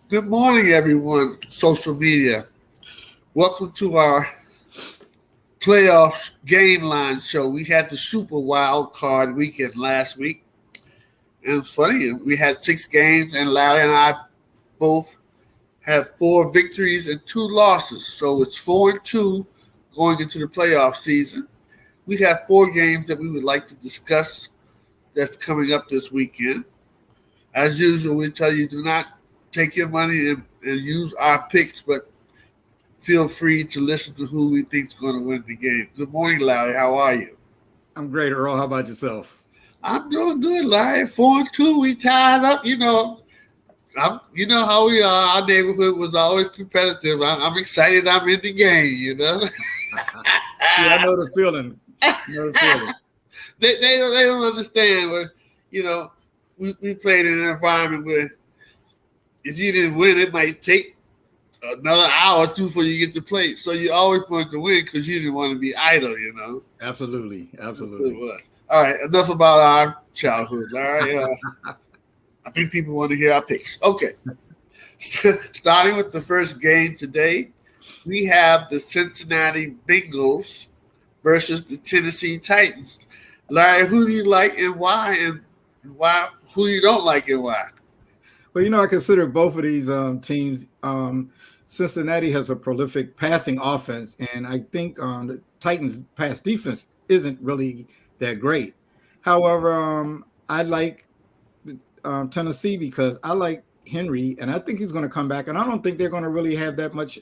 Good morning, everyone. Social media. Welcome to our playoffs game line show. We had the Super Wild Card weekend last week, and it's funny. We had 6 games, and Larry and I both had 4 victories and 2 losses. So it's 4-2 going into the playoff season. We have 4 games that we would like to discuss that's coming up this weekend. As usual, we tell you do not take your money and use our picks, but feel free to listen to who we think is going to win the game. Good morning, Larry. How are you? I'm great, Earl. How about yourself? I'm doing good, Larry. 4-2. We tied up. You know how we are. Our neighborhood was always competitive. I'm excited. I'm in the game. Yeah, I know the feeling. They don't understand. Where, we played in an environment where if you didn't win, it might take another hour or two before you get to play. So you always want to win because you didn't want to be idle. Absolutely. That's what it was. All right, enough about our childhood. All right, I think people want to hear our picks. Okay, starting with the first game today, we have the Cincinnati Bengals versus the Tennessee Titans. Larry, who do you like and why? And why? Who you don't like and why? Well, I consider both of these teams. Cincinnati has a prolific passing offense, and I think the Titans' pass defense isn't really that great. However, I like Tennessee because I like Henry, and I think he's going to come back. And I don't think they're going to really have that much.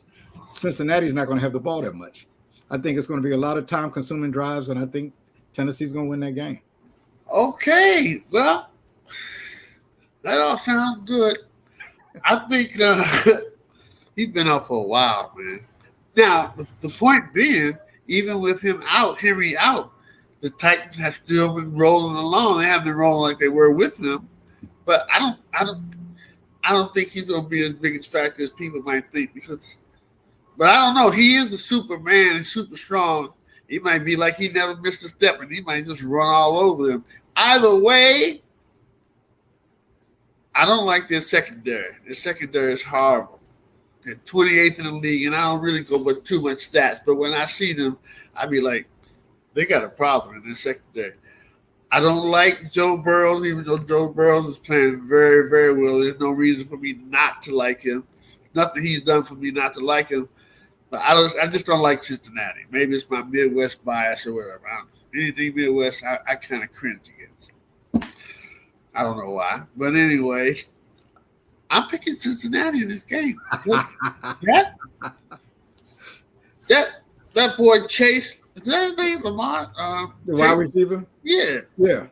Cincinnati's not going to have the ball that much. I think it's going to be a lot of time-consuming drives, and I think Tennessee's going to win that game. Okay, well, that all sounds good. I think he's been out for a while, man. Now, the point being, even with him out, Henry out, the Titans have still been rolling along. They haven't been rolling like they were with him, but I don't think he's going to be as big a factor as people might think. But I don't know. He is a Superman. He's super strong. He might be like he never missed a step, and he might just run all over them. Either way, I don't like their secondary. Their secondary is horrible. They're 28th in the league, and I don't really go with too much stats. But when I see them, I be like, they got a problem in their secondary. I don't like Joe Burrow, even though Joe Burrow is playing very, very well. There's no reason for me not to like him. Nothing he's done for me not to like him. But I just don't like Cincinnati. Maybe it's my Midwest bias or whatever. Anything Midwest, I kind of cringe against. I don't know why. But anyway, I'm picking Cincinnati in this game. That boy Chase, is that his name? Lamar? The wide receiver? Yeah. Yeah.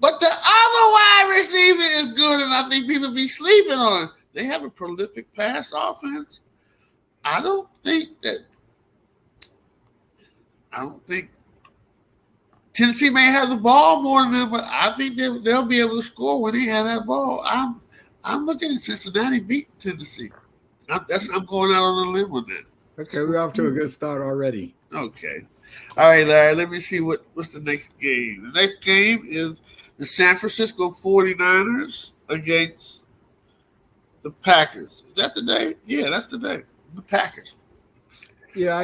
But the other wide receiver is good, and I think people be sleeping on. They have a prolific pass offense. I don't think Tennessee may have the ball more than them, but I think they'll be able to score when they have that ball. I'm looking at Cincinnati beating Tennessee. I'm going out on a limb on that. Okay, we're off to a good start already. Okay. All right, Larry, let me see what's the next game. The next game is the San Francisco 49ers against the Packers. Is that today? Yeah, that's today. The Packers. Yeah,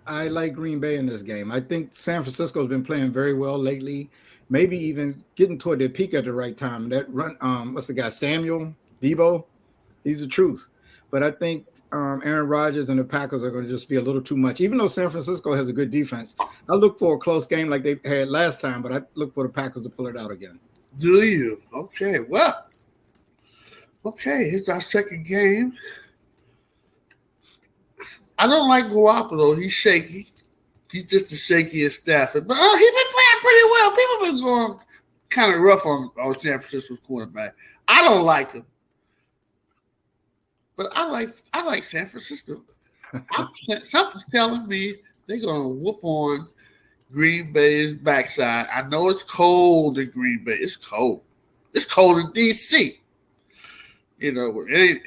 I like Green Bay in this game. I think San Francisco's been playing very well lately, maybe even getting toward their peak at the right time. That run, what's the guy, Samuel Debo? He's the truth. But I think Aaron Rodgers and the Packers are going to just be a little too much. Even though San Francisco has a good defense, I look for a close game like they had last time, but I look for the Packers to pull it out again. Do you? Okay, well, here's our second game. I don't like Garoppolo. He's shaky. He's just as shaky as Stafford. But he's been playing pretty well. People have been going kind of rough on San Francisco's quarterback. I don't like him. But I like San Francisco. Something's telling me they're going to whoop on Green Bay's backside. I know it's cold in Green Bay. It's cold. It's cold in D.C. It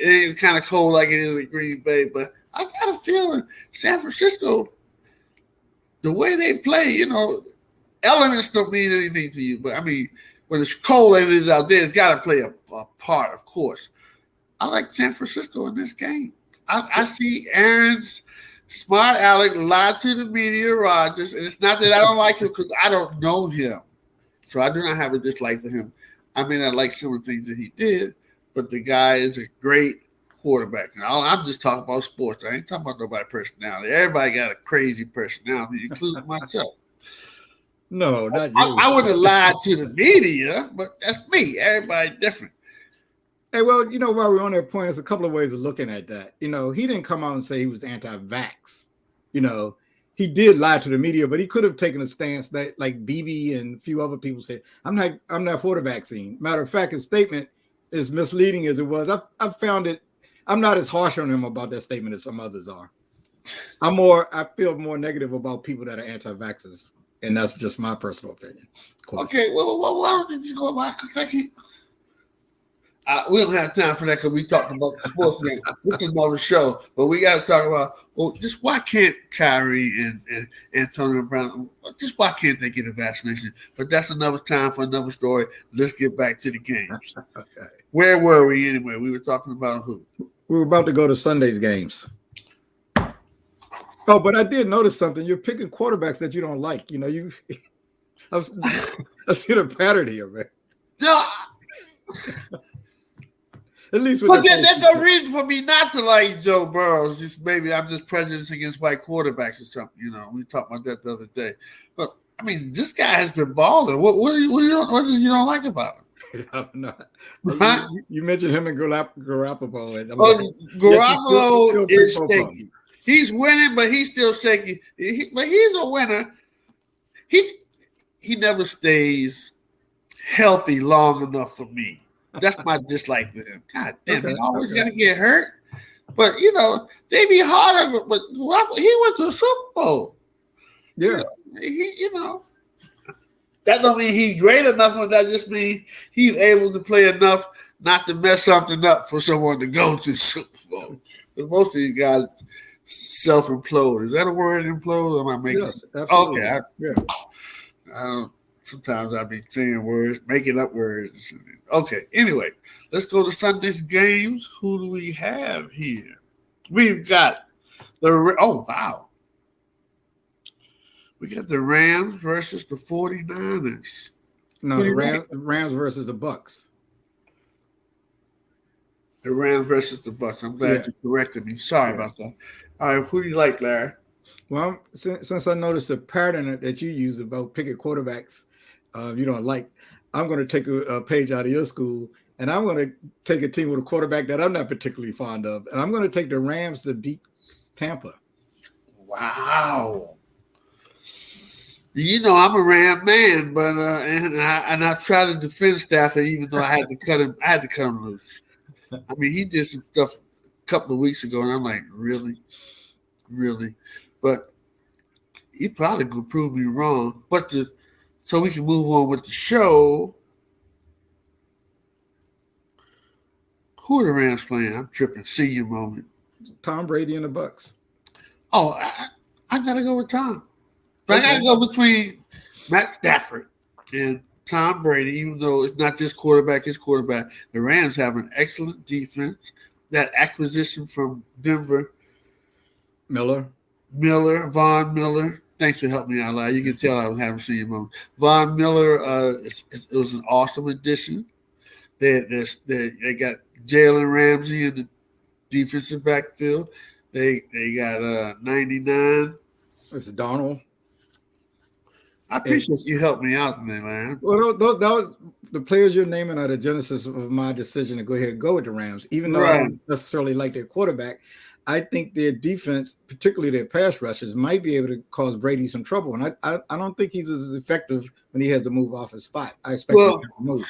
ain't kind of cold like it is in Green Bay, but I got a feeling San Francisco, the way they play, elements don't mean anything to you. But, I mean, when it's cold as it is out there, it's got to play a part, of course. I like San Francisco in this game. I see Aaron's smart Alec lie to the media, Rodgers, and it's not that I don't like him because I don't know him. So I do not have a dislike for him. I may not like some of the things that he did, but the guy is a great quarterback. Now, I'm just talking about sports. I ain't talking about nobody's personality. Everybody got a crazy personality, including myself. No, not you. I wouldn't lie to the media, but that's me. Everybody different. Hey, well, while we're on that point, there's a couple of ways of looking at that. He didn't come out and say he was anti-vax. He did lie to the media, but he could have taken a stance that, like BB and a few other people said, I'm not for the vaccine. Matter of fact, his statement is misleading as it was. I found it. I'm not as harsh on him about that statement as some others are. I feel more negative about people that are anti-vaxxers, and that's just my personal opinion. Okay, well, why don't you just go back? We don't have time for that because we talked about the sports game. It's another show, but we got to talk about just why can't Kyrie and Antonio Brown? Just why can't they get a vaccination? But that's another time for another story. Let's get back to the games. Okay. Where were we anyway? We were talking about who? We were about to go to Sunday's games. Oh, but I did notice something. You're picking quarterbacks that you don't like. I see the pattern here, man. No. At least but there's no reason for me not to like Joe Burrow. Just maybe I'm just prejudiced against white quarterbacks or something. We talked about that the other day. But I mean, this guy has been balling. What do you don't like about him? I'm not. Huh? You mentioned him and Garoppolo. Garoppolo is shaky. He's winning, but he's still shaky. But he's a winner. He never stays healthy long enough for me. That's my dislike to him. God damn, he always got to get hurt. But, they be harder. But he went to the Super Bowl. Yeah. That don't mean he's great enough, but that just means he's able to play enough not to mess something up for someone to go to the Super Bowl. But most of these guys self-implode. Is that a word, implode? Or am I making yes, absolutely. Okay. Sometimes I be saying words, making up words. Okay, anyway, let's go to Sunday's games. Who do we have here? We've got wow. We got the Rams versus the 49ers. No, the Rams versus the Bucs. The Rams versus the Bucs. I'm glad you corrected me. Sorry about that. All right, who do you like, Larry? Well, since I noticed the pattern that you use about picking quarterbacks you don't like, I'm going to take a page out of your school, and I'm going to take a team with a quarterback that I'm not particularly fond of, and I'm going to take the Rams to beat Tampa. Wow. I'm a Ram man, but and I try to defend Stafford, even though I had to cut him loose. I mean, he did some stuff a couple of weeks ago, and I'm like, really? But he probably could prove me wrong. But so we can move on with the show. Who are the Rams playing? I'm tripping. Senior moment. Tom Brady and the Bucs. Oh, I gotta go with Tom. But I gotta go between Matt Stafford and Tom Brady, even though it's not just quarterback, his quarterback. The Rams have an excellent defense. That acquisition from Denver. Von Miller. Thanks for helping me out, Larry. You can tell I was having senior moment. Von Miller, it was an awesome addition. They got Jalen Ramsey in the defensive backfield. They got 99. It's Donald. I appreciate you helping me out today, man. Well, the players you're naming are the genesis of my decision to go ahead and go with the Rams. Even though I don't necessarily like their quarterback, I think their defense, particularly their pass rushers, might be able to cause Brady some trouble. And I don't think he's as effective when he has to move off his spot. I expect him to move.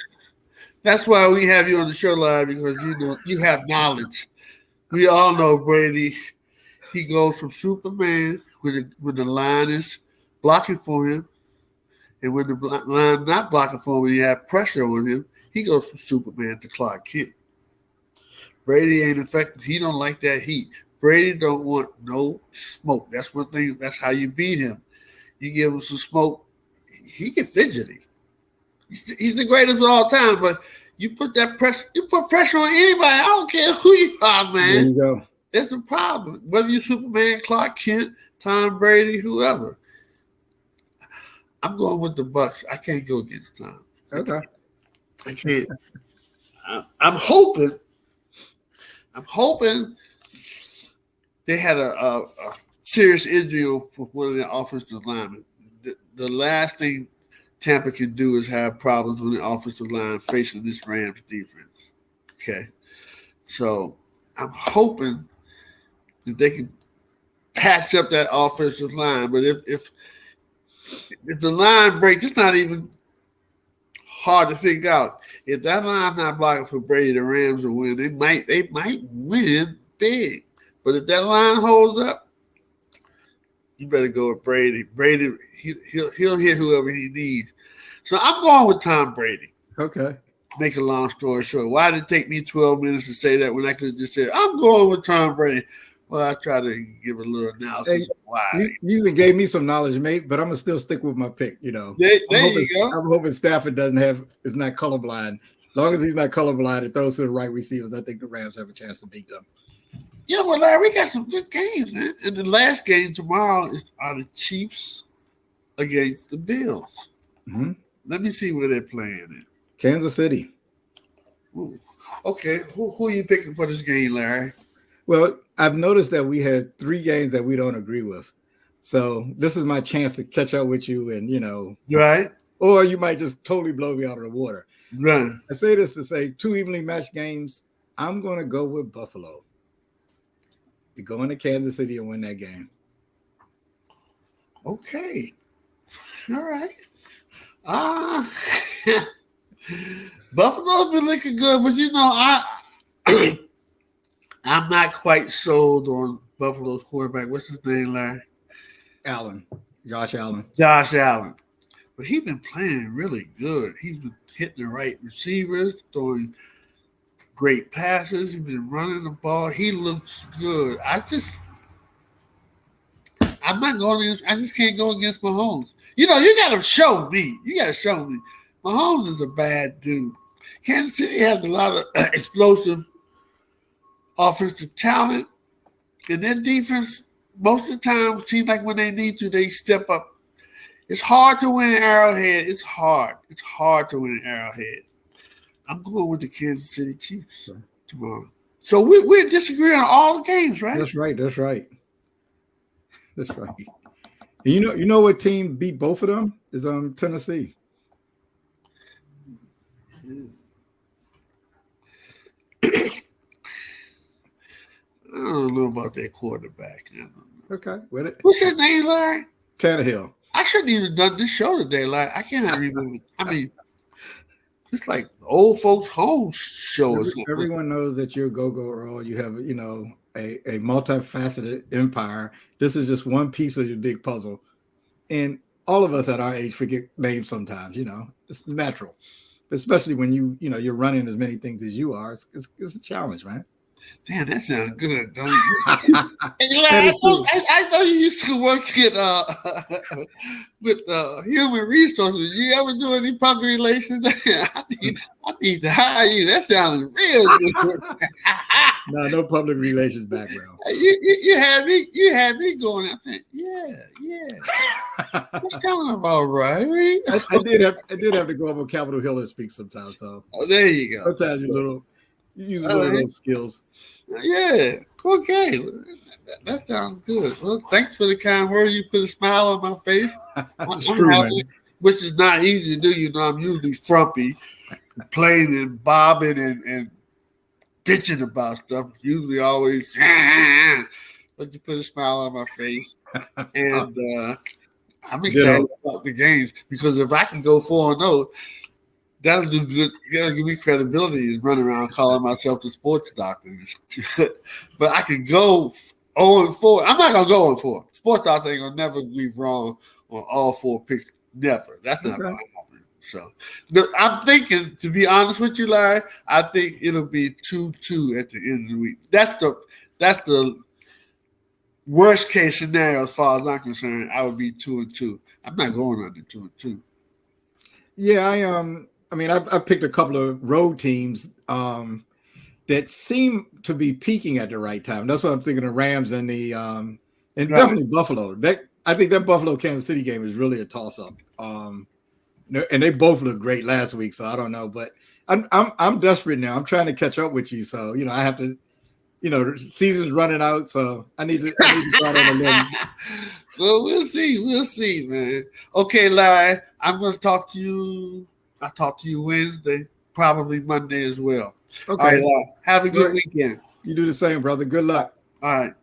That's why we have you on the show live, because you have knowledge. We all know Brady. He goes from Superman when the line is blocking for him, and when the line not blocking for him, when you have pressure on him, he goes from Superman to Clark Kent. Brady ain't effective. He don't like that heat. Brady don't want no smoke. That's one thing. That's how you beat him. You give him some smoke, he get fidgety. He's the greatest of all time, but You put that pressure. You put pressure on anybody. I don't care who you are, There man. you go. That's a problem. Whether you're Superman, Clark Kent, Tom Brady, whoever. I'm going with the Bucks. I can't go against Tom. Okay. I can't. I'm hoping. I'm hoping they had a serious injury for one of their offensive linemen. The last thing Tampa can do is have problems with the offensive line facing this Rams defense. Okay. So I'm hoping that they can patch up that offensive line. But if the line breaks, it's not even hard to figure out. If that line's not blocking for Brady, the Rams will win. They might win big. But if that line holds up, you better go with Brady. Brady, he'll hit whoever he needs. So I'm going with Tom Brady. Okay. Make a long story short. Why did it take me 12 minutes to say that when I could have just said, I'm going with Tom Brady? Well, I try to give a little analysis of why. You even gave me some knowledge, mate, but I'm gonna still stick with my pick. You know, There you go. I'm hoping Stafford is not colorblind. As long as he's not colorblind and throws to the right receivers, I think the Rams have a chance to beat them. You know what, Larry? We got some good games, man. And the last game tomorrow are the Chiefs against the Bills. Mm-hmm. Let me see where they're playing in. Kansas City. Ooh. Okay, who are you picking for this game, Larry? Well, I've noticed that we had 3 games that we don't agree with. So this is my chance to catch up with you and, Right. Or you might just totally blow me out of the water. Right. I say this to say 2 evenly matched games. I'm going to go with Buffalo to go into Kansas City and win that game. Okay. All right. Buffalo's been looking good, but I'm not quite sold on Buffalo's quarterback. What's his name, Larry? Josh Allen. Josh Allen. But he's been playing really good. He's been hitting the right receivers, throwing great passes. He's been running the ball. He looks good. I just can't go against Mahomes. You got to show me. Mahomes is a bad dude. Kansas City has a lot of explosive offensive talent, and their defense most of the time seems like when they need to, they step up. It's hard to win an Arrowhead. It's hard to win an Arrowhead. I'm going with the Kansas City Chiefs tomorrow. So we're disagreeing on all the games, right? That's right. And you know what team beat both of them is Tennessee. I don't know about that quarterback. Okay. What's his name, Larry? Tannehill. I shouldn't even done this show today, Larry. I cannot remember. I mean, it's like the old folks' home show. Everyone knows that you're go-go Earl. You have, a multifaceted empire. This is just one piece of your big puzzle. And all of us at our age forget names sometimes, It's natural. Especially when you're running as many things as you are. It's a challenge, man. Damn, that sounds good, don't you? I know you used to work with human resources. You ever do any public relations? I need to hire you. That sounds real good. No public relations background. You had me going. I think, yeah. What's telling about, right? I did have to go over Capitol Hill and speak sometimes. So there you go. Sometimes you use one of those skills. Yeah. Okay. That sounds good. Well, thanks for the kind word. You put a smile on my face. It's true, man. Which is not easy to do. I'm usually frumpy, complaining and bobbing and bitching about stuff. Usually always, but you put a smile on my face. And I'm excited about the games because if I can go 4-0, that'll do good. That'll give me credibility is running around calling myself the sports doctor. But I can go 0-4. I'm not gonna go 0-4. Sports doctor ain't gonna never be wrong on all 4 picks. Never. That's not gonna happen. So I'm thinking, to be honest with you, Larry, I think it'll be 2-2 at the end of the week. That's the worst case scenario as far as I'm concerned. I would be 2-2. I'm not going under 2-2. Yeah, I mean, I've picked a couple of road teams that seem to be peaking at the right time. That's what I'm thinking of Rams and and Right. definitely Buffalo. I think that Buffalo Kansas City game is really a toss up. And they both looked great last week, so I don't know, but I'm desperate now. I'm trying to catch up with you, so I have to. The season's running out, so I need to start on a little. Well, we'll see, man. Okay, Larry, I'm going to talk to you. I'll talk to you Wednesday, probably Monday as well. Okay. All right, Larry, have a good weekend. You do the same, brother. Good luck. All right.